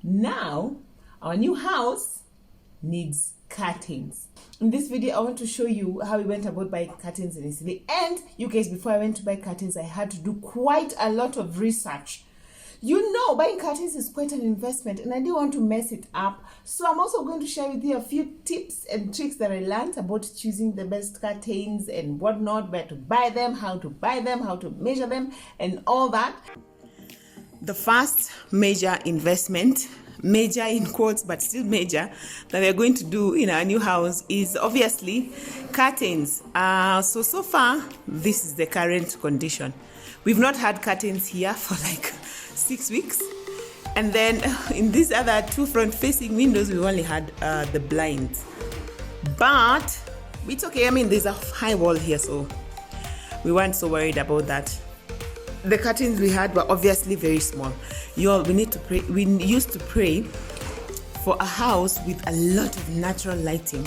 Now our new house needs curtains. In this video I want to show you how we went about buying curtains in Italy. And you guys, before I went to buy curtains, I had to do quite a lot of research. You know, buying curtains is quite an investment and I didn't want to mess it up. So I'm also going to share with you a few tips and tricks that I learned about choosing the best curtains and whatnot, where to buy them, how to measure them, and all that. The first major investment, major in quotes but still major, that we're going to do in our new house is obviously curtains. So far this is the current condition. We've not had curtains here for like 6 weeks, and then in these other two front facing windows we only had the blinds, but it's okay. I mean, there's a high wall here, so we weren't so worried about that. The curtains we had were obviously very small. Y'all, we used to pray for a house with a lot of natural lighting.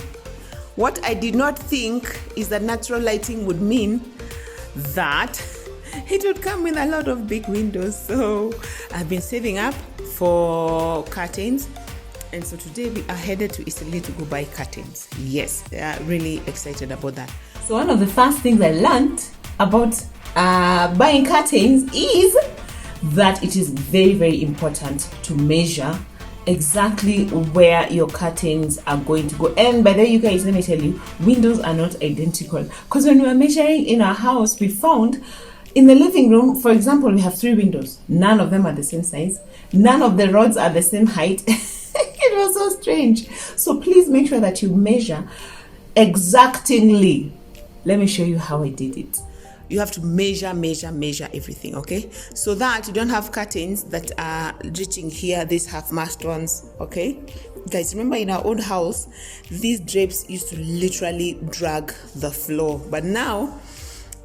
What I did not think is that natural lighting would mean that it would come with a lot of big windows. So I've been saving up for curtains, and so today we are headed to Italy to go buy curtains. Yes, they are really excited about that. So one of the first things I learned about buying curtains is that it is very, very important to measure exactly where your curtains are going to go. And by the way, you guys, let me tell you, windows are not identical, because when we were measuring in our house, we found in the living room, for example, we have 3 windows. None of them are the same size. None of the rods are the same height. It was so strange. So please make sure that you measure exactingly. Let me show you how I did it. You have to measure everything, okay? So that you don't have curtains that are reaching here, these half-mast ones, okay? Guys, remember in our old house, these drapes used to literally drag the floor. But now,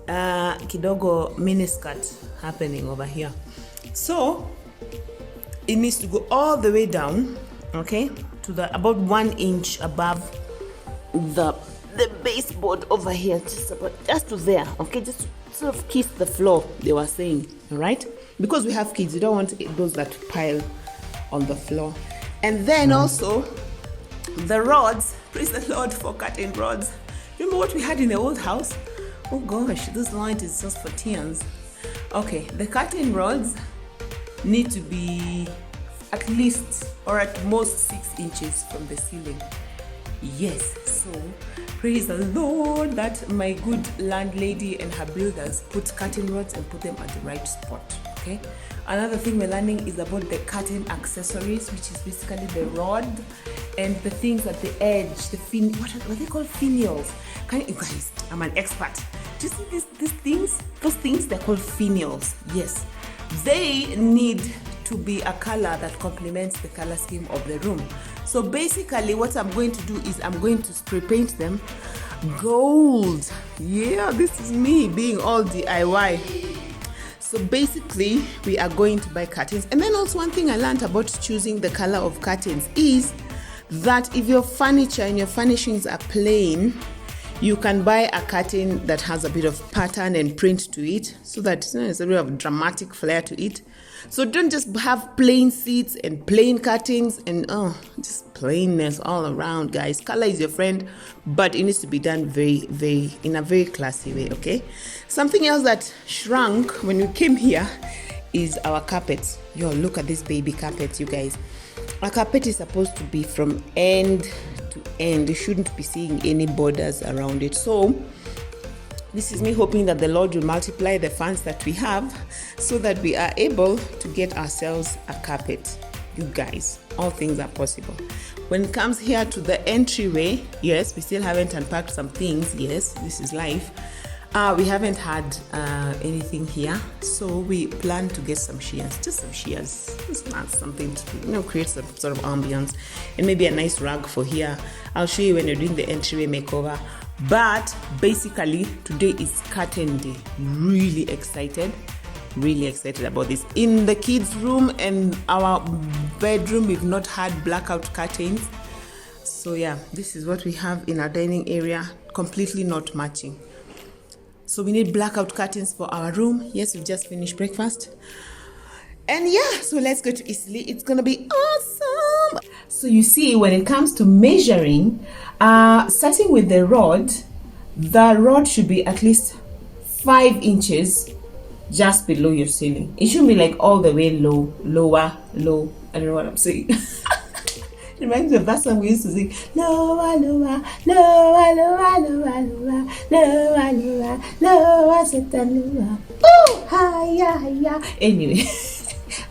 kidogo miniskirt happening over here. So it needs to go all the way down, okay, to the about 1 inch above the baseboard over here, just to there, okay, just to sort of kiss the floor, they were saying, all right? Because we have kids, you don't want those that pile on the floor. And then also the rods, praise the Lord for curtain rods. Remember what we had in the old house? Oh gosh, this light is just for teens. Okay, the curtain rods need to be at least or at most 6 inches from the ceiling. Yes, so praise the Lord that my good landlady and her builders put curtain rods and put them at the right spot, okay? Another thing we're learning is about the curtain accessories, which is basically the rod and the things at the edge, what are they called? Finials. You guys, I'm an expert. Do you see these things? Those things, they're called finials. Yes, they need to be a color that complements the color scheme of the room. So basically what I'm going to do is I'm going to spray paint them gold. Yeah, this is me being all DIY. So basically we are going to buy curtains. And then also one thing I learned about choosing the color of curtains is that if your furniture and your furnishings are plain, you can buy a curtain that has a bit of pattern and print to it, so that there's a bit of dramatic flair to it. So don't just have plain seats and plain curtains and just plainness all around, guys. Color is your friend, but it needs to be done in a very classy way, okay? Something else that shrunk when we came here is our carpets. Yo, look at this baby carpet, you guys. Our carpet is supposed to be from end to end. You shouldn't be seeing any borders around it. So this is me hoping that the Lord will multiply the funds that we have so that we are able to get ourselves a carpet. You guys, all things are possible. When it comes here to the entryway, yes, we still haven't unpacked some things. Yes, this is life. We haven't had anything here, so we plan to get some shears, just some shears. It's not something to, create some sort of ambience, and maybe a nice rug for here. I'll show you when you're doing the entryway makeover. But basically today is curtain day. Really excited about this. In the kids' room and our bedroom, we've not had blackout curtains. So yeah, this is what we have in our dining area, completely not matching. So we need blackout curtains for our room. Yes, we've just finished breakfast. And yeah, so let's go to Italy. It's gonna be awesome. So you see, when it comes to measuring, starting with the rod should be at least 5 inches just below your ceiling. It shouldn't be like all the way low. I don't know what I'm saying. It reminds me of that song we used to sing. Lower, lower, lower, lower, lower, lower, lower, lower, lower, Satan, lower. Oh, higher, higher. Anyway,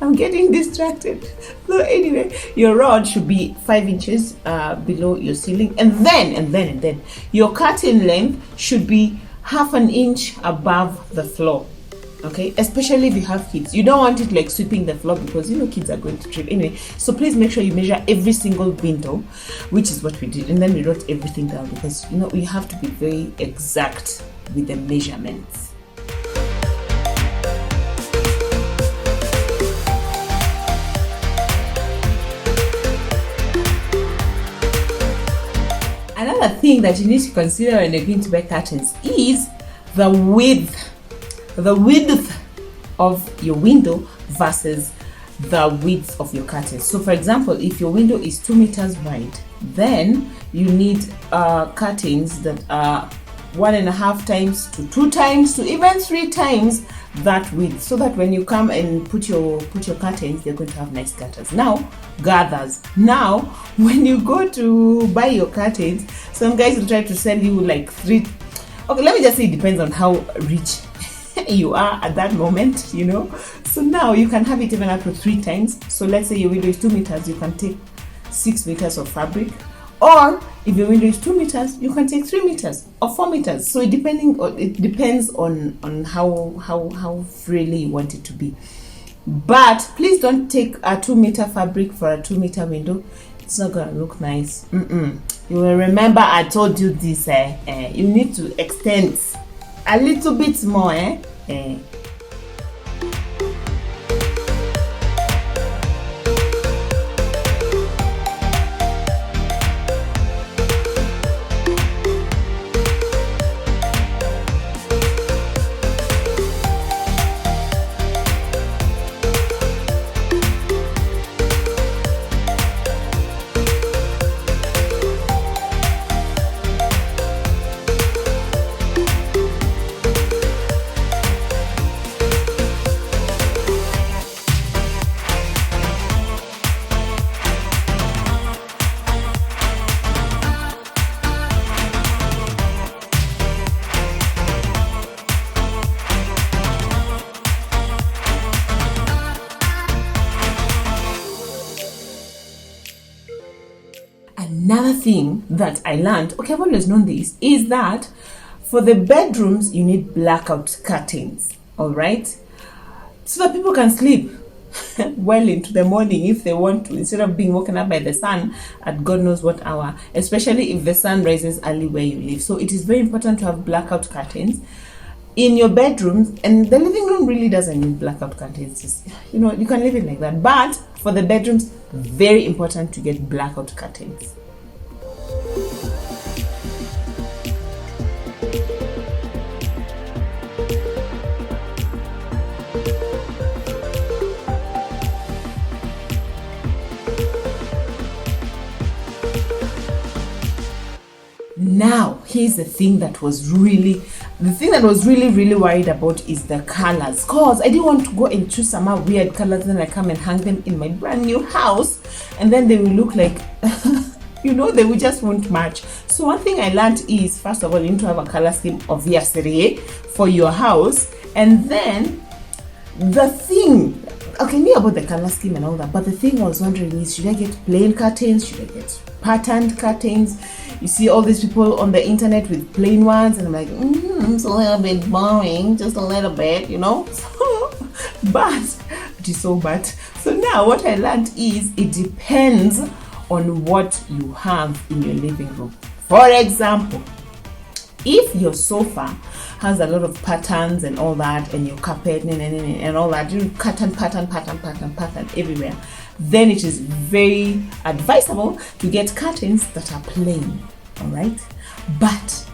I'm getting distracted. So anyway, your rod should be 5 inches below your ceiling, and then your curtain length should be half an inch above the floor. Okay, especially if you have kids, you don't want it like sweeping the floor, because you know kids are going to trip anyway. So please make sure you measure every single window, which is what we did, and then we wrote everything down, because you know we have to be very exact with the measurements. Another thing that you need to consider when you're going to buy curtains is the width of your window versus the width of your curtains. So for example, if your window is 2 meters wide, then you need curtains that are 1.5 times to 2 times to even 3 times that width, so that when you come and put your curtains, they're going to have nice gathers. Now when you go to buy your curtains, some guys will try to sell you like 3. Okay, let me just say it depends on how rich you are at that moment, you know. So now you can have it even up to 3 times. So let's say your window is 2 meters, you can take 6 meters of fabric, or if your window is 2 meters, you can take 3 meters or 4 meters. So it depends on how freely you want it to be. But please don't take a 2 meter fabric for a 2 meter window. It's not gonna look nice. You will remember I told you this. You need to extend a little bit more. Another thing that I learned, okay, I've always known this, is that for the bedrooms you need blackout curtains, all right, so that people can sleep well into the morning if they want to, instead of being woken up by the sun at God knows what hour, especially if the sun rises early where you live. So it is very important to have blackout curtains in your bedrooms, and the living room really doesn't need blackout curtains. Just, you know, you can leave it like that, but for the bedrooms, very important to get blackout curtains. Now, here's the thing that was really worried about is the colors, cause I didn't want to go and choose some weird colors, then I come and hang them in my brand new house, and then they will look like you know, they will just won't match. So one thing I learned is, first of all, you need to have a color scheme obviously for your house, and then the thing, okay, I knew about the color scheme and all that, but the thing I was wondering is, should I get plain curtains? Should I get patterned curtains? You see all these people on the internet with plain ones, and I'm like, it's a little bit boring, just a little bit, you know. but it is so bad. So now what I learned is, it depends on what you have in your living room. For example, if your sofa has a lot of patterns and all that, and your carpet and all that, you pattern everywhere, then it is very advisable to get curtains that are plain, all right? But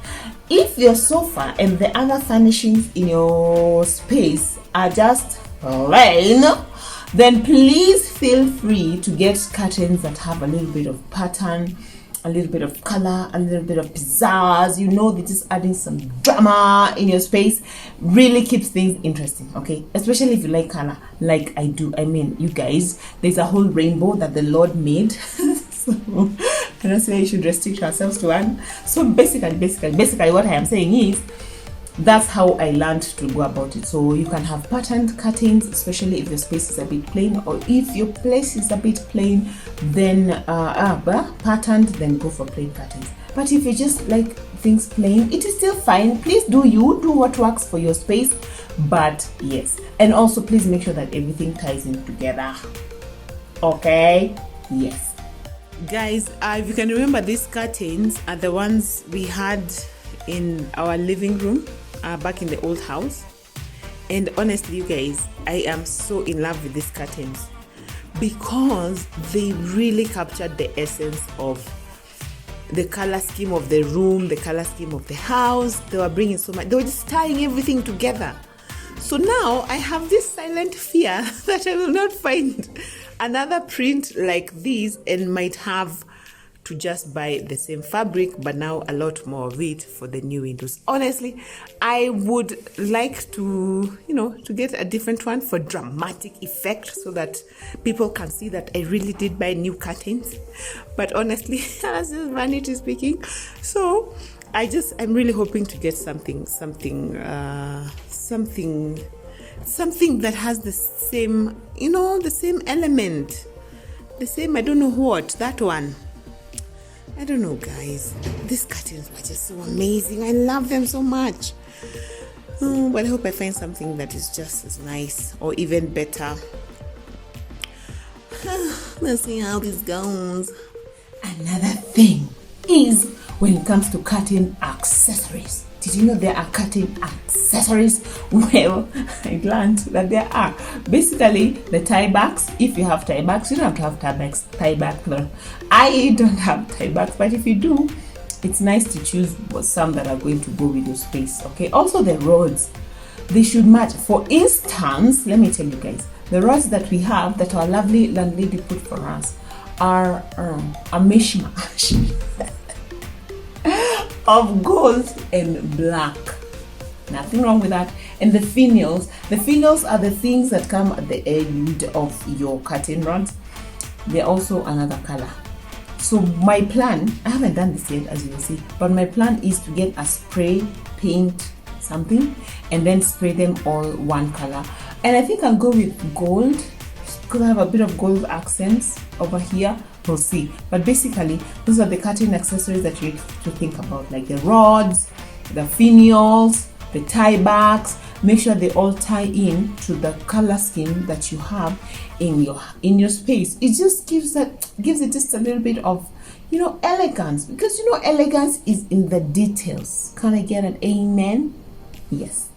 if your sofa and the other furnishings in your space are just plain, then please feel free to get curtains that have a little bit of pattern, a little bit of color, a little bit of pizzazz. You know, they're just adding some drama in your space. Really keeps things interesting, okay? Especially if you like color, like I do. I mean, you guys, there's a whole rainbow that the Lord made. So I don't say you should restrict ourselves to one. So basically what I am saying is, that's how I learned to go about it. So you can have patterned curtains, especially if your space is a bit plain, or if your place is a bit plain, then patterned, then go for plain curtains. But if you just like things plain, it is still fine. Please do what works for your space. But yes, and also please make sure that everything ties in together. Okay? Yes. Guys, if you can remember, these curtains are the ones we had in our living room back in the old house. And honestly, you guys, I am so in love with these curtains because they really captured the essence of the color scheme of the room, the color scheme of the house. They were bringing so much, they were just tying everything together. So now I have this silent fear that I will not find another print like this and might have to just buy the same fabric, but now a lot more of it for the new windows. Honestly, I would like to, to get a different one for dramatic effect so that people can see that I really did buy new curtains. But honestly, that's just vanity speaking. So I'm really hoping to get something that has the same, the same element, the same, I don't know what, that one. I don't know, guys. These curtains were just so amazing. I love them so much. But I hope I find something that is just as nice or even better. Let's see how this goes. Another thing is when it comes to curtain accessories. Did you know there are curtain accessories? Well, I learned that there are. Basically, the tie backs. If you have tie backs, you don't have to have tie back. I don't have tie backs, but if you do, it's nice to choose some that are going to go with your space. Okay. Also, the rods, they should match. For instance, let me tell you guys, the rods that we have that our lovely landlady put for us are a mishmash of gold and black. Nothing wrong with that. And the finials are the things that come at the end of your curtain rods. They're also another color. So my plan, I haven't done this yet, as you will see, but my plan is to get a spray paint something and then spray them all one color. And I think I'll go with gold because I have a bit of gold accents over here. We'll see. But basically, those are the curtain accessories that you have to think about, like the rods, the finials, the tie backs. Make sure they all tie in to the color scheme that you have in your space. It just gives it just a little bit of elegance, because elegance is in the details. Can I get an amen? Yes.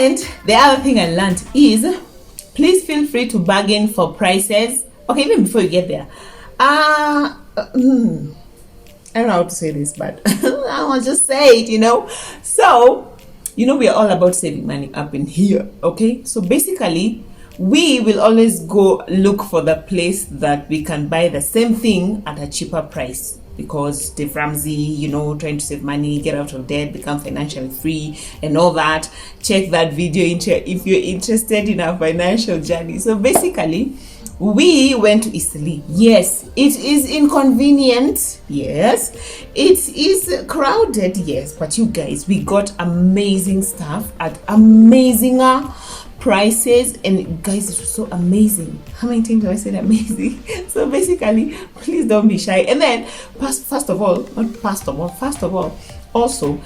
And the other thing I learned is, please feel free to bargain for prices. Okay, even before you get there. I don't know how to say this, but I will just say it, So, we are all about saving money up in here, okay? So basically, we will always go look for the place that we can buy the same thing at a cheaper price. Because Dave Ramsey, trying to save money, get out of debt, become financially free, and all that. Check that video if you're interested in our financial journey. So basically, we went to Italy. Yes, it is inconvenient. Yes, it is crowded. Yes, but you guys, we got amazing stuff at amazing prices, and guys, it was so amazing. How many times do I say amazing? So basically, please don't be shy. And then first of all, also,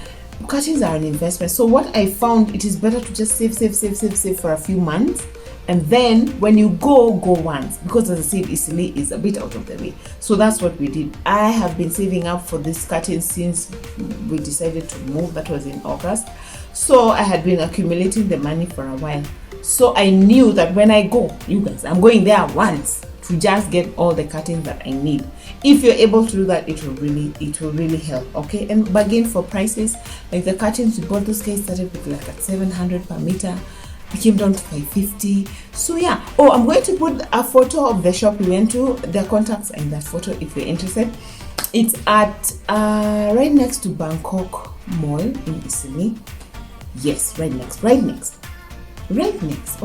curtains are an investment. So what I found, it is better to just save for a few months, and then when you go once, because as I said, Italy is a bit out of the way. So that's what we did. I have been saving up for this curtain since we decided to move. That was in August. So I had been accumulating the money for a while. So I knew that when I go, you guys, I'm going there once to just get all the curtains that I need. If you're able to do that, it will really help. Okay, and bargain for prices. Like the curtains we bought, those guys started with like at 700 per meter. It came down to 550. So yeah. Oh, I'm going to put a photo of the shop we went to, their contacts in that photo if you're interested. It's at right next to Bangkok Mall in Italy. Yes, right next. Or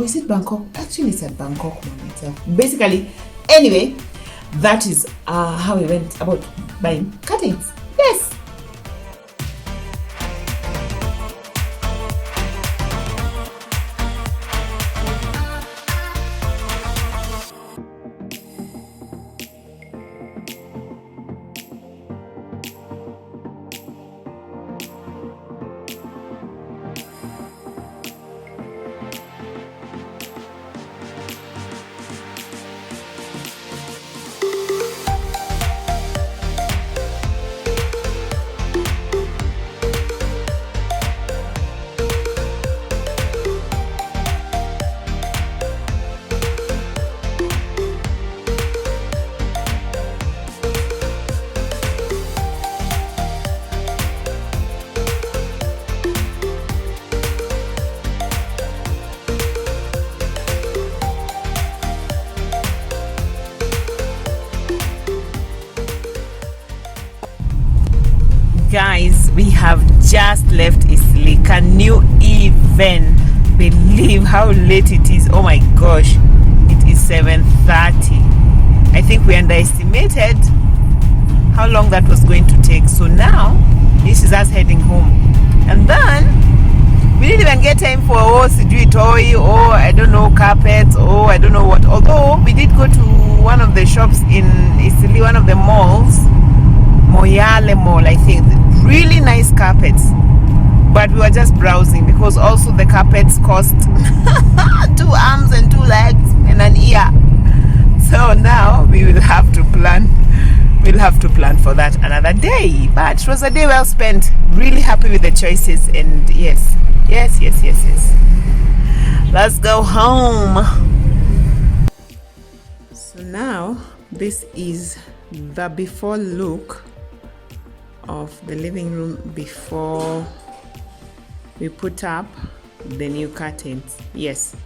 is it Bangkok? Actually, it's at Bangkok Mall itself. Basically, anyway, that is how we went about buying curtains. Yes. Guys, we have just left Italy. Can you even believe how late it is? Oh my gosh, it is 7:30. I think we underestimated how long that was going to take. So now this is us heading home, and then we didn't even get time for toy or I don't know, carpets or I don't know what. Although we did go to one of the shops in Italy, one of the malls, Moyale Mall, I think. Really nice carpets, but we were just browsing because also the carpets cost 2 arms and 2 legs and an ear. So now we will have to plan. We'll have to plan for that another day. But it was a day well spent. Really happy with the choices, and yes. Let's go home. So now this is the before look of the living room before we put up the new curtains. Yes,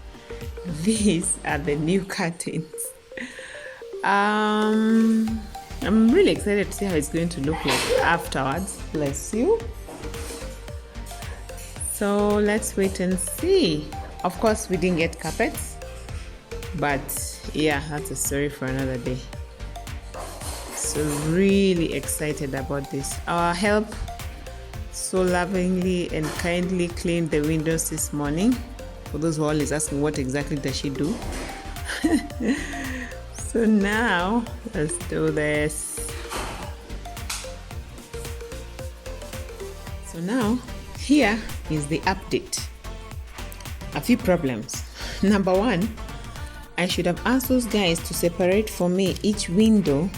these are the new curtains. I'm really excited to see how it's going to look like afterwards. Bless you. So let's wait and see. Of course, we didn't get carpets, but yeah, that's a story for another day. So really excited about this. Our help so lovingly and kindly cleaned the windows this morning. For those who are always asking what exactly does she do. So now let's do this. So now here is the update. A few problems. Number one, I should have asked those guys to separate for me each window.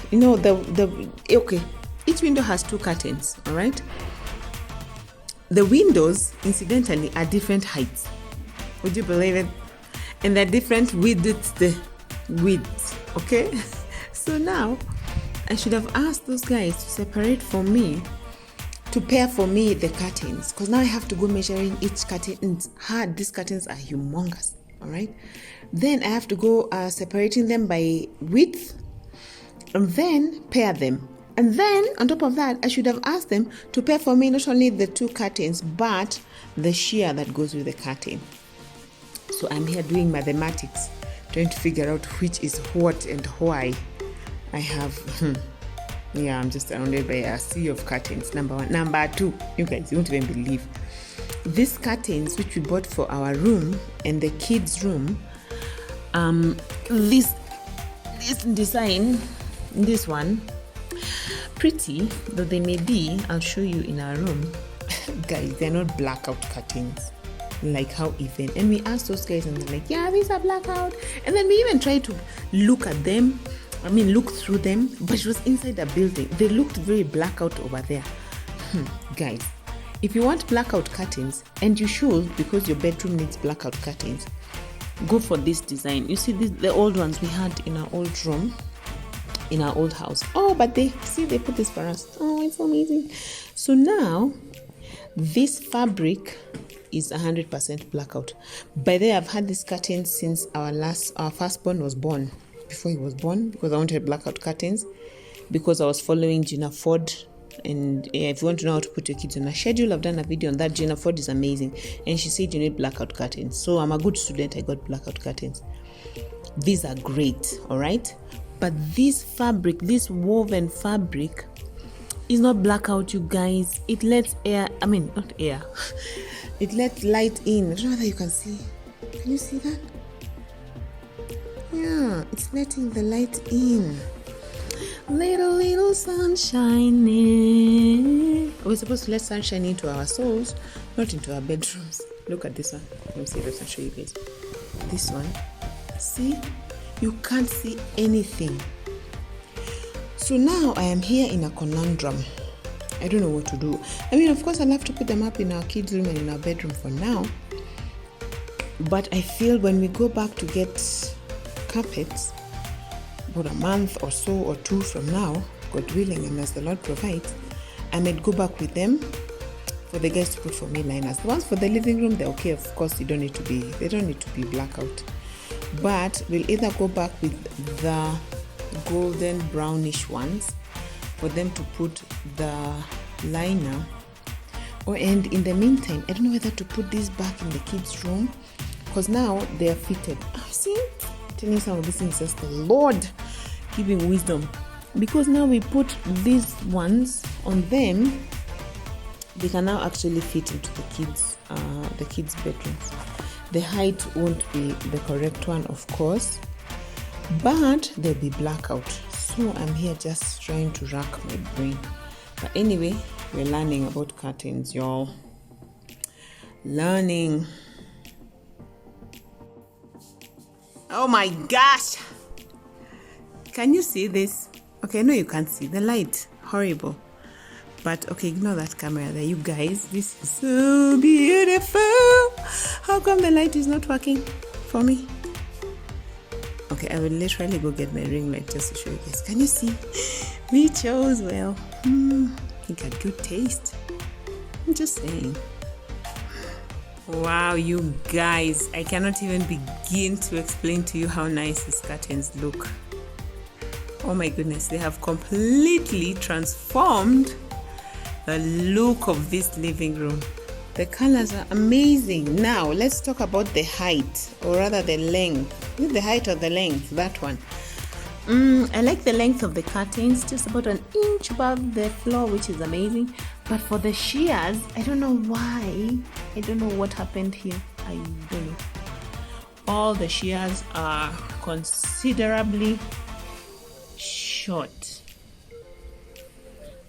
You know, okay, each window has 2 curtains, all right? The windows, incidentally, are different heights. Would you believe it? And they're different widths, okay? So now, I should have asked those guys to separate for me, to pair for me the curtains, because now I have to go measuring each curtain. These curtains are humongous, all right? Then I have to go separating them by width, and then pair them. And then on top of that, I should have asked them to pair for me not only the 2 curtains, but the sheer that goes with the curtain. So I'm here doing mathematics. trying to figure out which is what and why. I have yeah, I'm just surrounded by a sea of curtains. Number one. Number two, you guys, you won't even believe, these curtains which we bought for our room and the kids' room, this design, this one, pretty though they may be, I'll show you in our room. Guys, they're not blackout curtains. Like, how even? And we asked those guys and they're like, yeah, these are blackout. And then we even tried to look at them, look through them, but it was inside a building. They looked very blackout over there. Guys, if you want blackout curtains, and you should, because your bedroom needs blackout curtains, go for this design. You see the old ones we had in our old room, in our old house. Oh, but they put this for us. Oh, it's amazing. So now this fabric is 100% blackout. By the way, I've had this curtain since our firstborn was born. Before he was born, because I wanted blackout curtains, because I was following Gina Ford. And if you want to know how to put your kids on a schedule, I've done a video on that. Gina Ford is amazing, and she said you need blackout curtains. So I'm a good student, I got blackout curtains. These are great, all right? But this fabric, this woven fabric, is not blackout, you guys. It lets air, not air, it lets light in. I don't know whether you can see. Can you see that? Yeah, it's letting the light in. Little sunshine in. We're supposed to let sunshine into our souls, not into our bedrooms. Look at this one. Let me see if I can show you guys. This one. See? You can't see anything. So now I am here in a conundrum. I don't know what to do. Of course, I'll have to put them up in our kids' room and in our bedroom for now. But I feel when we go back to get carpets, about a month or so or two from now, God willing, and as the Lord provides, I might go back with them for the guys to put for me liners. The ones for the living room, they're okay. Of course, they don't need to be blackout. But we'll either go back with the golden brownish ones for them to put the liner, and in the meantime, I don't know whether to put this back in the kids' room, because now they are fitted. See, telling some of these things, just the Lord giving wisdom, because now we put these ones on them, they can now actually fit into the kids' bedrooms. The height won't be the correct one, of course, but they'll be blackout. So I'm here just trying to rack my brain. But anyway, we're learning about curtains, y'all. Learning. Oh my gosh! Can you see this? Okay, no, you can't see the light. Horrible. But okay, ignore that camera there, you guys. This is so beautiful. How come the light is not working for me? Okay, I will literally go get my ring light just to show you guys. Can you see? We chose well. He got good taste. I'm just saying. Wow, you guys, I cannot even begin to explain to you how nice these curtains look. Oh my goodness, they have completely transformed the look of this living room. The colors are amazing. Now let's talk about the height, or rather the length. The height or the length, that one. I like the length of the curtains, just about an inch above the floor, which is amazing. But for the shears, I don't know why. I don't know what happened here. I don't know. All the shears are considerably short.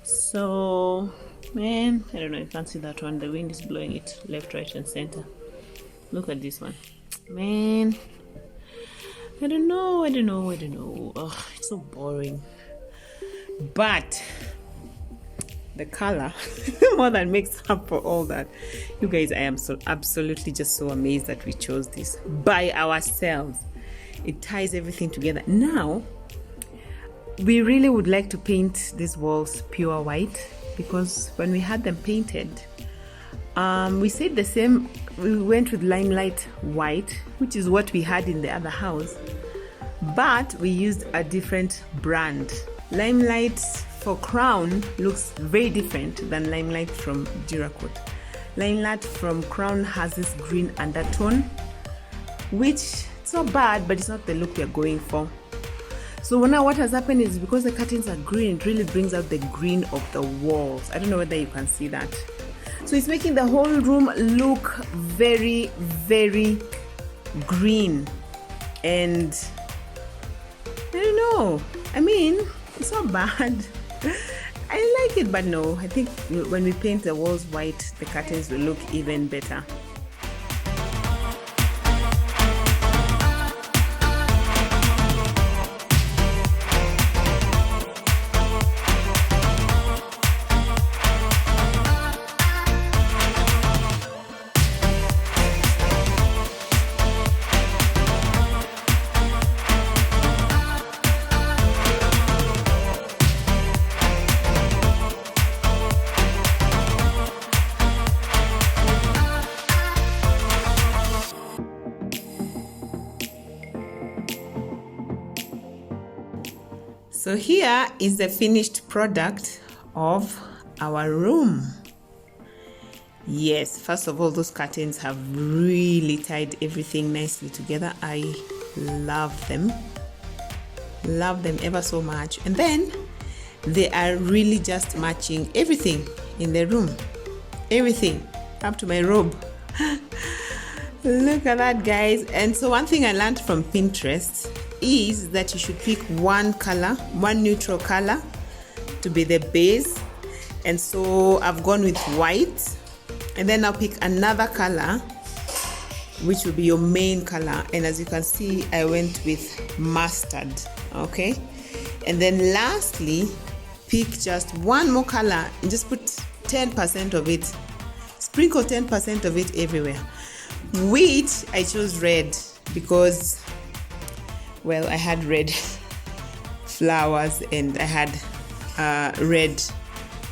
So, man, I don't know. You can't see that one. The wind is blowing it left, right, and center. Look at this one. Man, I don't know. Oh, it's so boring. But the color more than makes up for all that. You guys, I am so absolutely just so amazed that we chose this by ourselves. It ties everything together. Now, we really would like to paint these walls pure white, because when we had them painted, we said the same. We went with limelight white, which is what we had in the other house, but we used a different brand. Limelight for Crown looks very different than limelight from Duracoat. Limelight from Crown has this green undertone, which It's not bad, but it's not the look we are going for. So now what has happened is, because the curtains are green, it really brings out the green of the walls. I don't know whether you can see that. So it's making the whole room look very, very green. And I don't know, I mean, it's not bad. I like it, but no, I think when we paint the walls white, the curtains will look even better. So here is the finished product of our room. Yes, first of all, those curtains have really tied everything nicely together. I love them ever so much. And then they are really just matching everything in the room, everything up to my robe. Look at that, guys. And so one thing I learned from Pinterest is that you should pick one color, one neutral color to be the base. And so I've gone with white, and then I'll pick another color which will be your main color. And as you can see, I went with mustard. Okay, and then lastly, pick just one more color and just put 10% of it, sprinkle 10% of it everywhere, which I chose red because, well, I had red flowers and I had red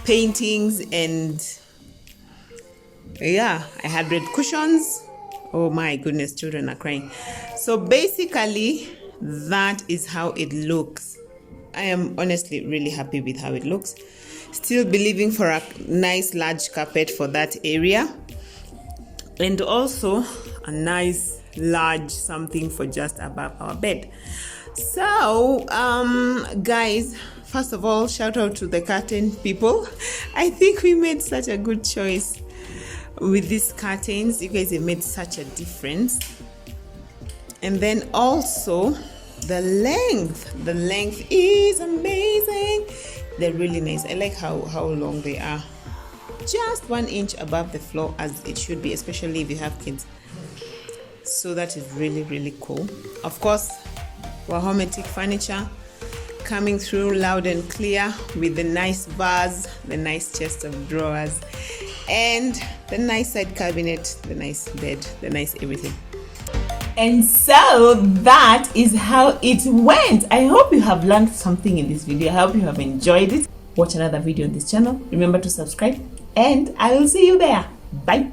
paintings, and yeah, I had red cushions. Oh my goodness, children are crying. So basically, that is how it looks. I am honestly really happy with how it looks. Still believing for a nice large carpet for that area, and also a nice large something for just above our bed. So guys, first of all, shout out to the curtain people. I think we made such a good choice with these curtains. You guys have made such a difference. And then also the length is amazing. They're really nice. I like how long they are, just 1 inch above the floor, as it should be, especially if you have kids. So that is really, really cool. Of course, Homestead furniture coming through loud and clear with the nice vase, the nice chest of drawers, and the nice side cabinet, the nice bed, the nice everything. And so that is how it went. I hope you have learned something in this video. I hope you have enjoyed it. Watch another video on this channel. Remember to subscribe, and I will see you there. Bye.